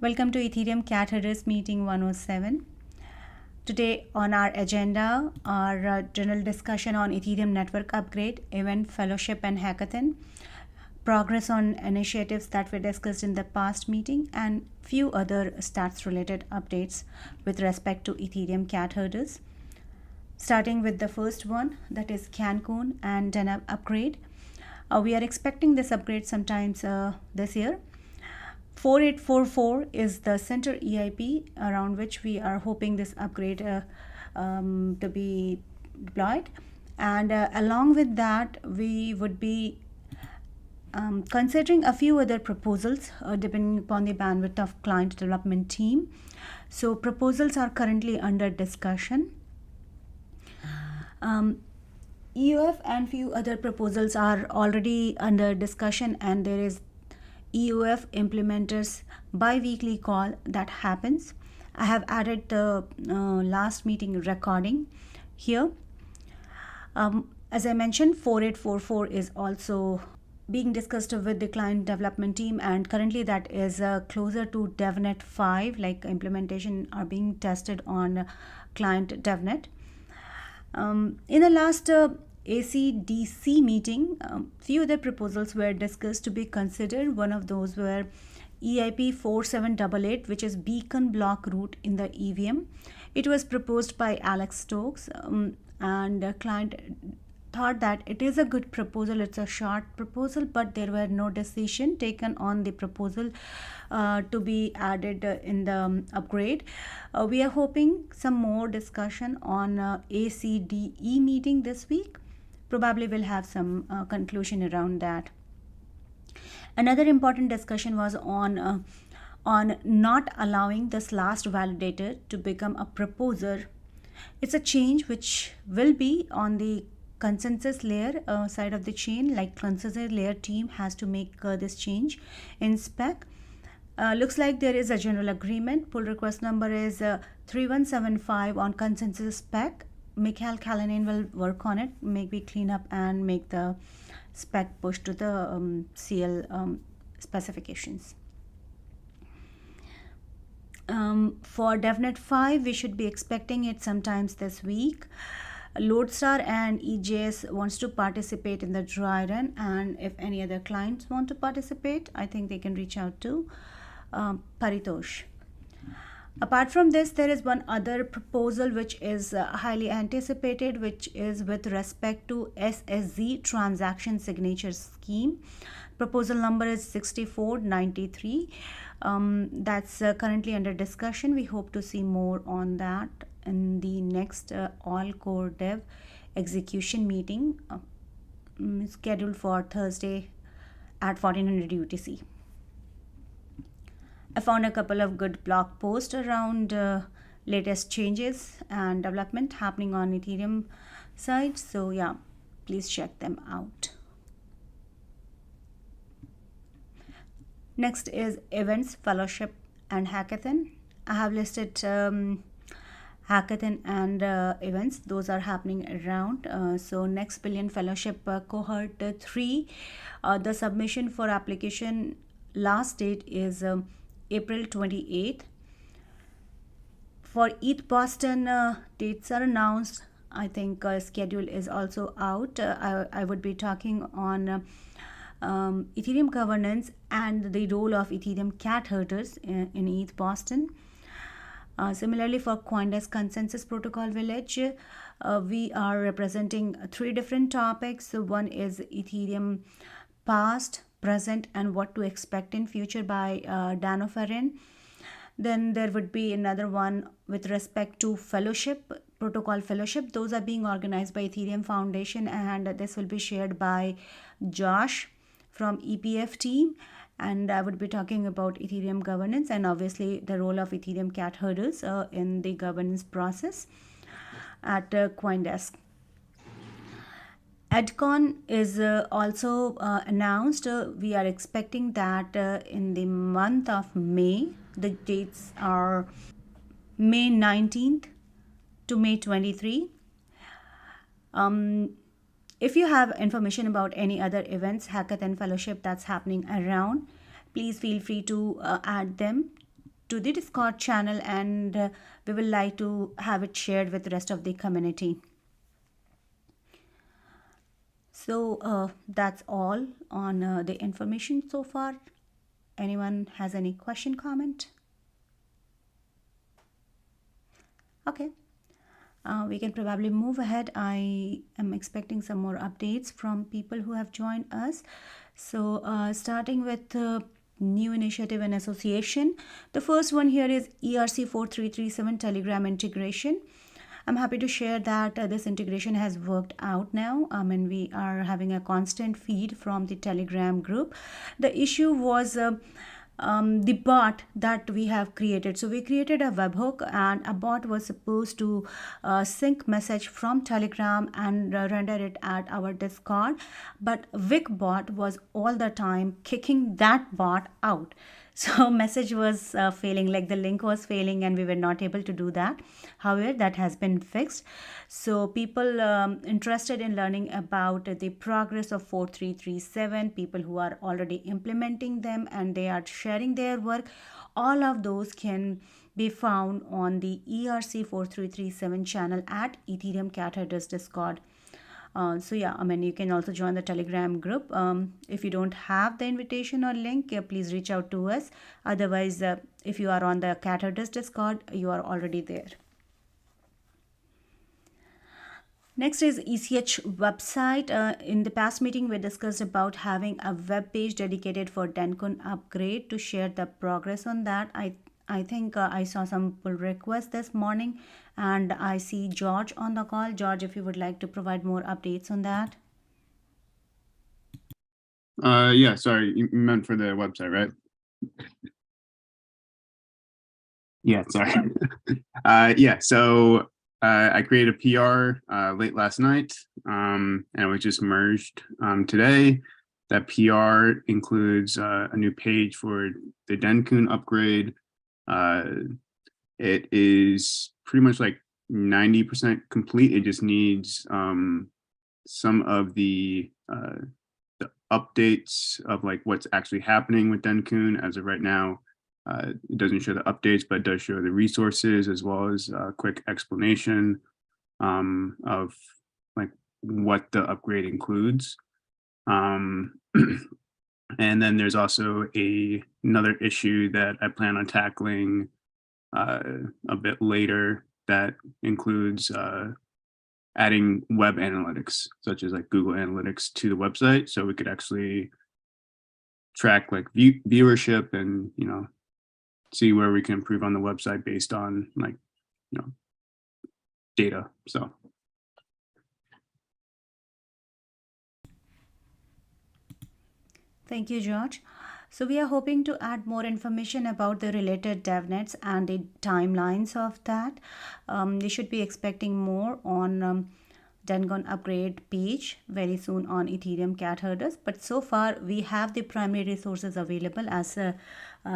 Welcome to Ethereum Cat Headers Meeting 107. Today on our agenda, our general discussion on Ethereum network upgrade, event, fellowship, and hackathon, progress on initiatives that were discussed in the past meeting, and few other stats-related updates with respect to Ethereum Cat Herders. Starting with the first one, that is Cancun and Deneb upgrade. We are expecting this upgrade sometimes this year. 4844 is the center EIP around which we are hoping this upgrade to be deployed. And along with that, we would be considering a few other proposals depending upon the bandwidth of client development team. So proposals are currently under discussion. EUF and few other proposals are already under discussion, and there is EUF implementers bi-weekly call that happens. I have added the last meeting recording here. As I mentioned, 4844 is also being discussed with the client development team, and currently that is closer to DevNet 5, like implementation are being tested on client DevNet. In the last ACDC meeting, few other proposals were discussed to be considered. One of those were EIP 4788, which is beacon block route in the EVM. It was proposed by Alex Stokes, and the client thought that it is a good proposal. It's a short proposal, but there were no decision taken on the proposal to be added in the upgrade. We are hoping some more discussion on ACDE meeting this week. Probably we'll have some conclusion around that. Another important discussion was on not allowing this last validator to become a proposer. It's a change which will be on the consensus layer side of the chain, like consensus layer team has to make this change in spec. Looks like there is a general agreement. Pull request number is 3175 on consensus spec. Mikhail Kalinin will work on it, maybe clean up and make the spec push to the CL specifications. For DevNet 5, we should be expecting it sometimes this week. Lodestar and EJS wants to participate in the dry run, and if any other clients want to participate, I think they can reach out to Paritosh. Apart from this, there is one other proposal which is highly anticipated, which is with respect to SSZ transaction signature scheme. Proposal number is 6493. That's currently under discussion. We hope to see more on that in the next all core dev execution meeting scheduled for Thursday at 1400 UTC. I found a couple of good blog posts around latest changes and development happening on Ethereum side. So yeah, please check them out. Next is events, fellowship, and hackathon. I have listed hackathon and events. Those are happening around. So next billion fellowship cohort 3, the submission for application last date is April 28th. For ETH Boston, dates are announced. I think schedule is also out. I would be talking on Ethereum governance and the role of Ethereum cat herders in ETH Boston. Similarly, for CoinDesk Consensus Protocol Village, we are representing 3 different topics. So one is Ethereum past, present, and what to expect in future by Dan O'Ferrin. Then there would be another one with respect to fellowship, protocol fellowship. Those are being organized by Ethereum Foundation, and this will be shared by Josh from EPF team. And I would be talking about Ethereum governance and obviously the role of Ethereum cat herders in the governance process at CoinDesk. EdCon is also announced. We are expecting that in the month of May. The dates are May 19th to May 23. If you have information about any other events, hackathon, fellowship that's happening around, please feel free to add them to the Discord channel, and we will like to have it shared with the rest of the community. So that's all on the information so far. Anyone has any question, comment? Okay. We can probably move ahead. I am expecting some more updates from people who have joined us. So, starting with new initiative and association, the first one here is ERC 4337 Telegram integration. I'm happy to share that this integration has worked out now. And we are having a constant feed from the Telegram group. The issue was the bot that we have created. So we created a webhook, and a bot was supposed to sync message from Telegram and render it at our Discord. But Vic bot was all the time kicking that bot out. So message was failing, like the link was failing, and we were not able to do that. However, that has been fixed. So people interested in learning about the progress of 4337, people who are already implementing them and they are sharing their work, all of those can be found on the ERC 4337 channel at Ethereum Cat Headers Discord. So yeah, I mean, you can also join the Telegram group. If you don't have the invitation or link, please reach out to us. Otherwise, if you are on the Cat Headers Discord, you are already there. Next is ECH website. In the past meeting, we discussed about having a web page dedicated for Dencun upgrade. To share the progress on that, I think I saw some pull requests this morning, and I see George on the call. George, if you would like to provide more updates on that. Yeah, sorry, you meant for the website, right? Yeah, sorry. Yeah, so I created a PR late last night, and it was just merged today. That PR includes a new page for the Dencun upgrade. It is pretty much like 90% complete. It just needs some of the updates of like what's actually happening with Dencun as of right now. It doesn't show the updates, but it does show the resources as well as a quick explanation of like what the upgrade includes. And then there's also another issue that I plan on tackling a bit later that includes adding web analytics, such as like Google Analytics, to the website, so we could actually track like viewership and see where we can improve on the website based on like data. So thank you, George. So we are hoping to add more information about the related DevNets and the timelines of that. You should be expecting more on Dencun upgrade page very soon on Ethereum Cat Herders. But so far, we have the primary resources available, as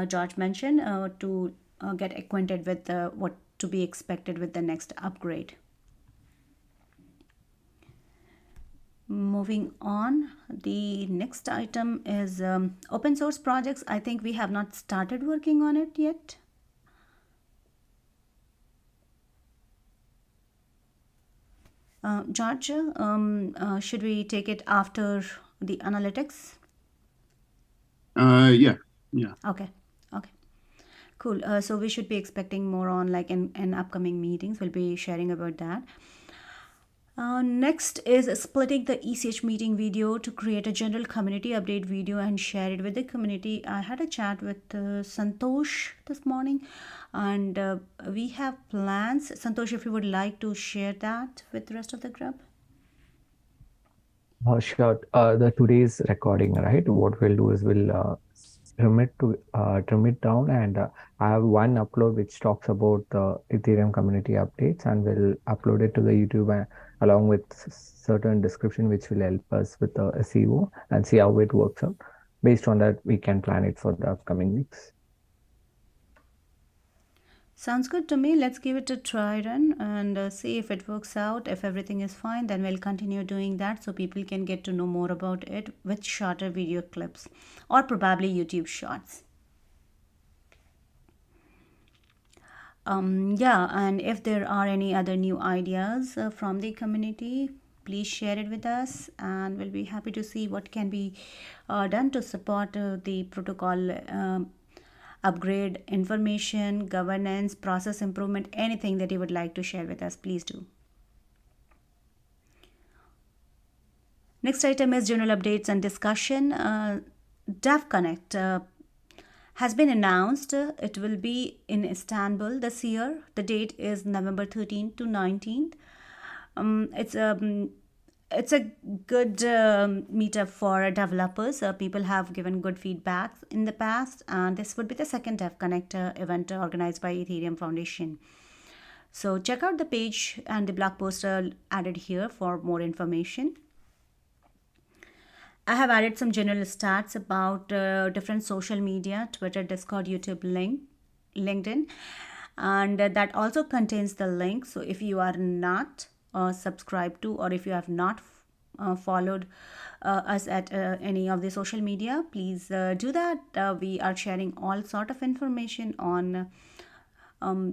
George mentioned, to get acquainted with what to be expected with the next upgrade. Moving on, the next item is open source projects. I think we have not started working on it yet. George, should we take it after the analytics? Yeah. Okay. Cool. So we should be expecting more on like in upcoming meetings. We'll be sharing about that. Next is splitting the ECH meeting video to create a general community update video and share it with the community. I had a chat with Santosh this morning, and we have plans. Santosh, if you would like to share that with the rest of the group. Sure. The today's recording, right? What we'll do is we'll trim it down, and I have one upload which talks about the Ethereum community updates, and we'll upload it to the YouTube along with certain description which will help us with the SEO and see how it works out. Based on that, we can plan it for the upcoming weeks. Sounds good to me. Let's give it a try run and see if it works out. If everything is fine, then we'll continue doing that so people can get to know more about it with shorter video clips or probably YouTube shorts. Yeah, and if there are any other new ideas from the community, please share it with us, and we'll be happy to see what can be done to support the protocol upgrade, information, governance, process improvement, anything that you would like to share with us, please do. Next item is general updates and discussion. Dev Connect has been announced. It will be in Istanbul this year. The date is November 13th to 19th. It's a good meetup for developers. People have given good feedback in the past, and this would be the second Dev Connect event organized by Ethereum Foundation. So check out the page and the blog post added here for more information. I have added some general stats about different social media: Twitter, Discord, YouTube, LinkedIn, and that also contains the link. So if you are not subscribed to, or if you have not followed us at any of the social media, please do that. We are sharing all sort of information on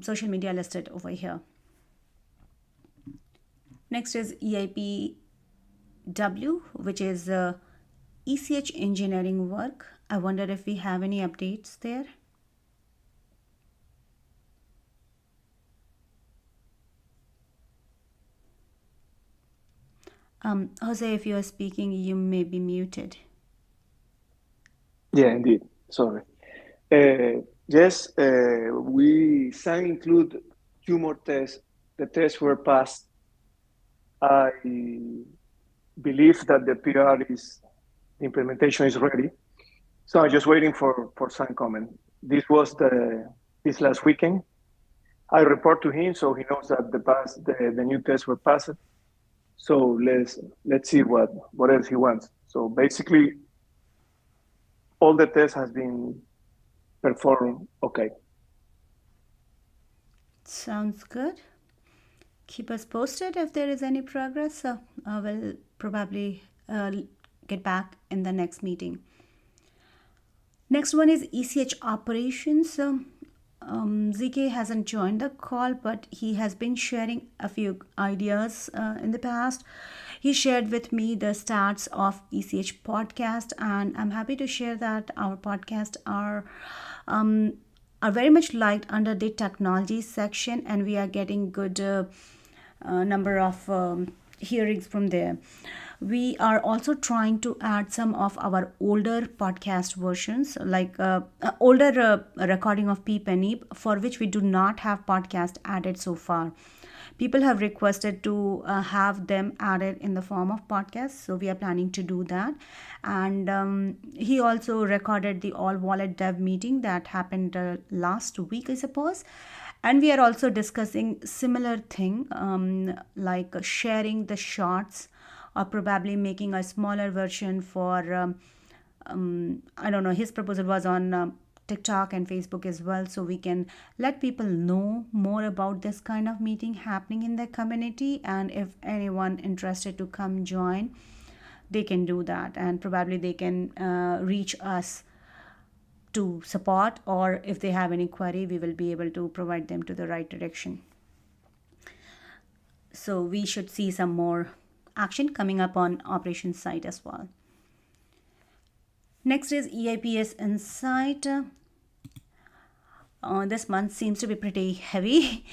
social media listed over here. Next is EIPW, which is ECH engineering work. I wonder if we have any updates there. Jose, if you are speaking, you may be muted. Yeah, indeed. Sorry. Yes, we can include two more tests. The tests were passed. I believe that the PR the implementation is ready. So I'm just waiting for some comment. This was this last weekend. I report to him, so he knows that the new tests were passed. So let's see what else he wants. So basically, all the tests has been performed okay. Sounds good. Keep us posted if there is any progress. We'll probably get back in the next meeting. Next one is ECH operations. ZK hasn't joined the call, but he has been sharing a few ideas in the past. He shared with me the stats of ECH podcast, and I'm happy to share that our podcasts are very much liked under the technology section, and we are getting good number of hearings from there. We are also trying to add some of our older podcast versions, like older recording of Peep and Eep, for which we do not have podcast added so far. People have requested to have them added in the form of podcasts, so we are planning to do that. And he also recorded the all wallet dev meeting that happened last week, I suppose. And we are also discussing similar thing, like sharing the shots, or probably making a smaller version for I don't know, his proposal was on TikTok and Facebook as well, so we can let people know more about this kind of meeting happening in the community. And if anyone interested to come join, they can do that, and probably they can reach us to support, or if they have any query, we will be able to provide them to the right direction. So we should see some more action coming up on operations side as well. Next is EIPS Insight. This month seems to be pretty heavy.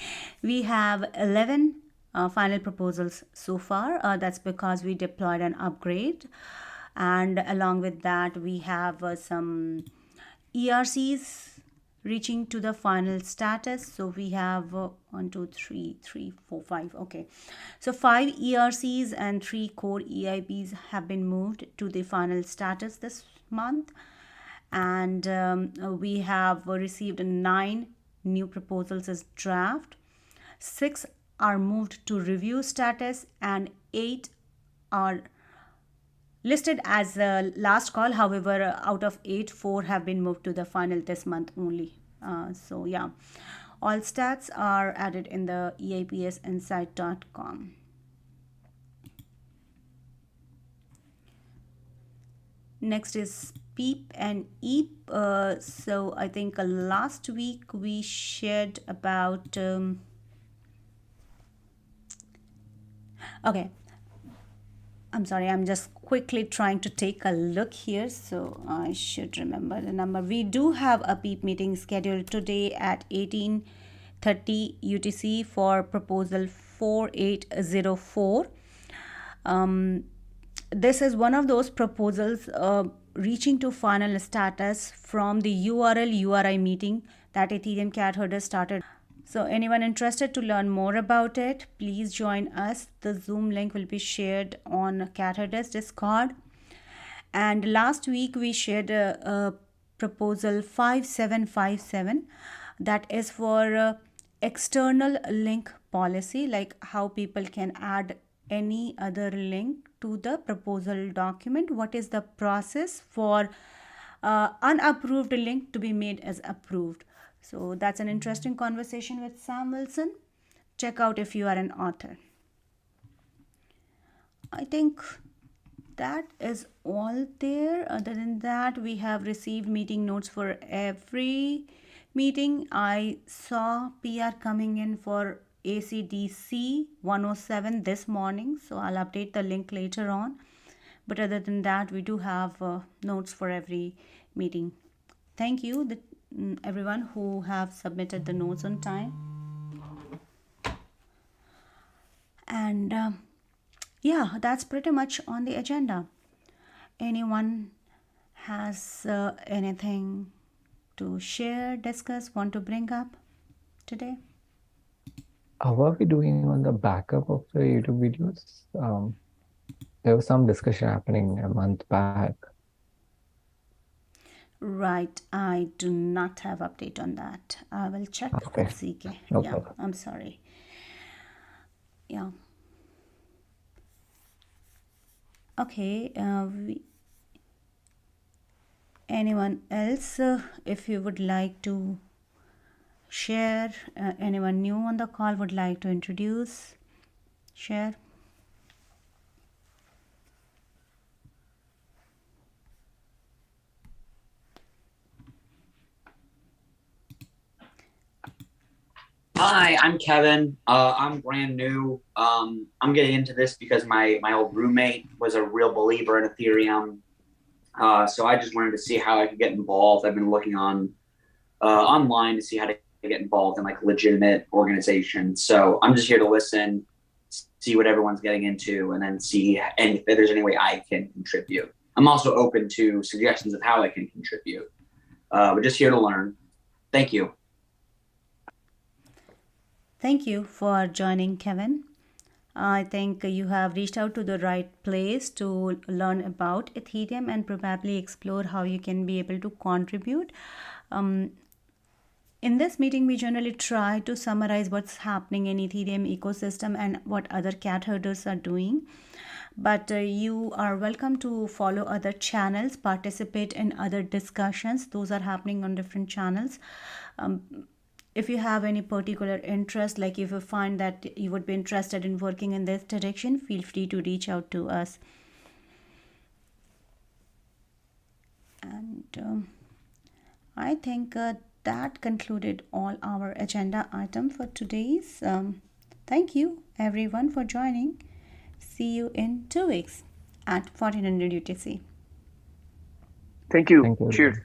We have 11 final proposals so far. That's because we deployed an upgrade, and along with that we have some ERCs reaching to the final status. So we have 1 2 3 3 4 5. Okay, so 5 ERCs and 3 core EIPs have been moved to the final status this month, and we have received 9 new proposals as draft. 6 are moved to review status, and 8 are listed as a last call. However, out of 8, 4 have been moved to the final this month only. So yeah, all stats are added in the eipsinsight.com. Next is PEEP and EEP. So I think last week we shared about. Okay, I'm sorry, I'm just quickly trying to take a look here, so I should remember the number. We do have a PEEP meeting scheduled today at 18:30 UTC for proposal 4804. This is one of those proposals reaching to final status from the URL URI meeting that Ethereum cat herder started. So anyone interested to learn more about it, please join us. The Zoom link will be shared on cat herder's Discord. And last week we shared a proposal 5757 that is for external link policy, like how people can add any other link to the proposal document. What is the process for unapproved link to be made as approved? So that's an interesting conversation with Sam Wilson. Check out if you are an author. I think that is all there. Other than that, we have received meeting notes for every meeting. I saw PR coming in for ACDC 107 this morning, so I'll update the link later on. But other than that, we do have notes for every meeting. Thank you, everyone who have submitted the notes on time. And yeah, that's pretty much on the agenda. Anyone has anything to share, discuss, want to bring up today? How are we doing on the backup of the YouTube videos? There was some discussion happening a month back. Right, I do not have update on that. I will check Okay. with CK. No Yeah, problem. I'm sorry. Yeah. Okay. Anyone else, if you would like to share, anyone new on the call would like to introduce, share? Hi, I'm Kevin. I'm brand new. I'm getting into this because my old roommate was a real believer in Ethereum. So I just wanted to see how I could get involved. I've been looking on online to see how to get involved in like legitimate organizations. So I'm just here to listen, see what everyone's getting into, and then see if there's any way I can contribute. I'm also open to suggestions of how I can contribute. But just here to learn. Thank you. Thank you for joining, Kevin. I think you have reached out to the right place to learn about Ethereum and probably explore how you can be able to contribute. In this meeting, we generally try to summarize what's happening in Ethereum ecosystem and what other cat herders are doing. But you are welcome to follow other channels, participate in other discussions. Those are happening on different channels. If you have any particular interest, like if you find that you would be interested in working in this direction, feel free to reach out to us. And I think that concluded all our agenda item for today's. Thank you everyone for joining. See you in 2 weeks at 1400 UTC. Thank you. Thank you. Cheers.